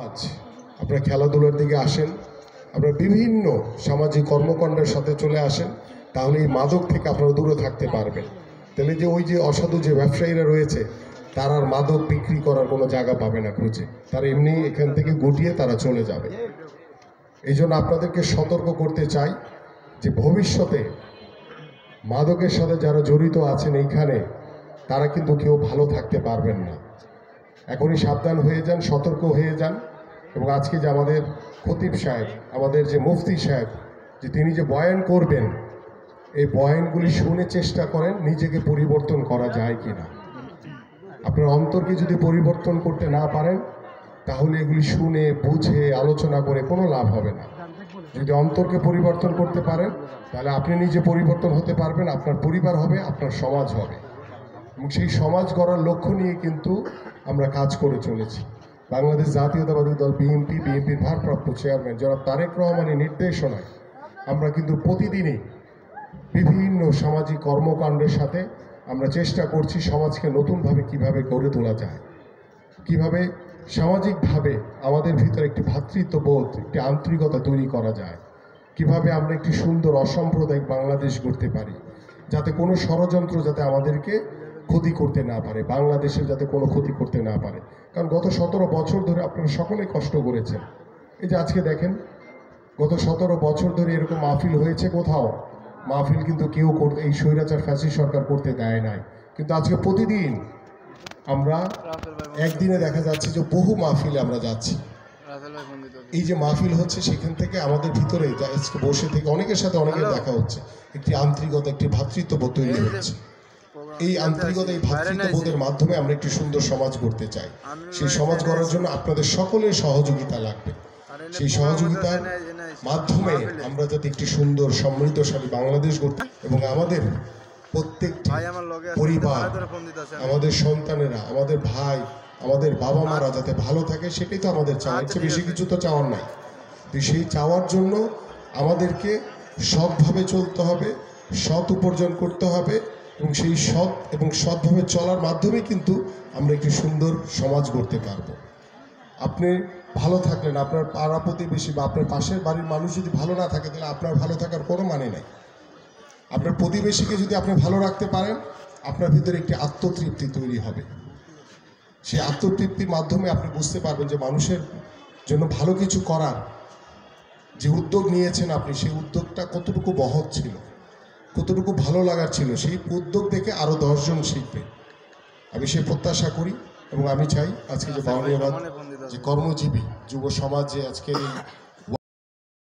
আজ আপনারা খেলাধুলার দিকে আসেন, আপনারা বিভিন্ন সামাজিক কর্মকাণ্ডের সাথে চলে আসেন, তাহলে এই মাদক থেকে আপনারা দূরে থাকতে পারবেন। তাহলে যে ওই যে অসাধু যে ব্যবসায়ীরা রয়েছে, তারা আর মাদক বিক্রি করার কোনো জায়গা পাবে না খুঁজে, তারা এমনি এখান থেকে গুটিয়ে তারা চলে যাবে। এই জন্য আপনাদেরকে সতর্ক করতে চাই যে ভবিষ্যতে মাদকের সাথে যারা জড়িত আছেন এইখানে, তারা কিন্তু কেউ ভালো থাকতে পারবেন না। এখনই সাবধান হয়ে যান, সতর্ক হয়ে যান। এবং আজকে যে আমাদের খতিব সাহেব, আমাদের যে মুফতি সাহেব, যে তিনি যে বয়ান করবেন, এই বয়ানগুলি শুনে চেষ্টা করেন নিজেকে পরিবর্তন করা যায় কি না। আপনার অন্তরকে যদি পরিবর্তন করতে না পারেন, তাহলে এগুলি শুনে বুঝে আলোচনা করে কোনো লাভ হবে না। যদি অন্তরকে পরিবর্তন করতে পারেন, তাহলে আপনি নিজে পরিবর্তন হতে পারবেন, আপনার পরিবার হবে, আপনার সমাজ হবে। এবং সেই সমাজ গড়ার লক্ষ্য নিয়ে কিন্তু আমরা কাজ করে চলেছি। বাংলাদেশ জাতীয়তাবাদী দল বিএনপির ভারপ্রাপ্ত চেয়ারম্যান জনাব তারেক রহমানের নির্দেশনায় আমরা কিন্তু প্রতিদিনই বিভিন্ন সামাজিক কর্মকাণ্ডের সাথে আমরা চেষ্টা করছি সমাজকে নতুনভাবে কিভাবে গড়ে তোলা যায়, কিভাবে সামাজিকভাবে আমাদের ভিতরে একটি ভ্রাতৃত্ববোধ, একটি আন্তরিকতা তৈরি করা যায়, কিভাবে আমরা একটি সুন্দর অসাম্প্রদায়িক বাংলাদেশ গড়তে পারি, যাতে কোনো ষড়যন্ত্র যাতে আমাদেরকে ক্ষতি করতে না পারে, বাংলাদেশের যাতে কোনো ক্ষতি করতে না পারে। কারণ গত 17 বছর ধরে আপনারা সকলেই কষ্ট করেছেন। এই যে আজকে দেখেন, গত 17 বছর ধরে এরকম মাহফিল হয়েছে, কোথাও মাহফিল কিন্তু কেউ করতে, এই স্বৈরাচার ফ্যাসিস্ট সরকার করতে দেয় নাই। কিন্তু আজকে প্রতিদিন আমরা একদিনে দেখা যাচ্ছে যে বহু মাহফিলে আমরা যাচ্ছি। এই যে মাহফিল হচ্ছে, সেখান থেকে আমাদের ভিতরে বসে থেকে অনেকের সাথে অনেকের দেখা হচ্ছে, একটি আন্তরিকতা, একটি ভ্রাতৃত্ববোধ তৈরি হচ্ছে। এই আন্তরিকতা, এই ভ্রাতৃত্ববোধের মাধ্যমে আমরা একটি সুন্দর সমাজ গড়তে চাই। সেই সমাজ গড়ার জন্য আপনাদের সকলের সহযোগিতা লাগবে। সেই সহযোগিতার মাধ্যমে আমরা যাতে একটি সুন্দর সমৃদ্ধশালী বাংলাদেশ গড়তে, এবং আমাদের প্রত্যেকটি পরিবার, আমাদের সন্তানেরা, আমাদের ভাই, আমাদের বাবা মারা যাতে ভালো থাকে, সেটাই তো আমাদের চাওয়া। এর চেয়ে বেশি কিছু তো চাওয়ার নাই। তো সেই চাওয়ার জন্য আমাদেরকে সৎভাবে চলতে হবে, সৎ উপার্জন করতে হবে, এবং সেই সৎ এবং সৎভাবে চলার মাধ্যমে কিন্তু আমরা একটি সুন্দর সমাজ গড়তে পারবো। আপনি ভালো থাকলেন, আপনার পাড়া প্রতিবেশী বা আপনার পাশের বাড়ির মানুষ যদি ভালো না থাকে, তাহলে আপনার ভালো থাকার কোনো মানে নেই। আপনার প্রতিবেশীকে যদি আপনি ভালো রাখতে পারেন, আপনার ভিতরে একটি আত্মতৃপ্তি তৈরি হবে। সেই আত্মতৃপ্তির মাধ্যমে আপনি বুঝতে পারবেন যে মানুষের জন্য ভালো কিছু করার যে উদ্যোগ নিয়েছেন আপনি, সেই উদ্যোগটা কতটুকু বহৎ ছিল, কতটুকু ভালো লাগার ছিল। সেই উদ্যোগ দেখে আরও 10 জন শিখবে, আমি সেই প্রত্যাশা করি। এবং আমি চাই আজকে যে বাউনিয়াবাদ যে কর্মজীবী যুব সমাজ যে আজকের এই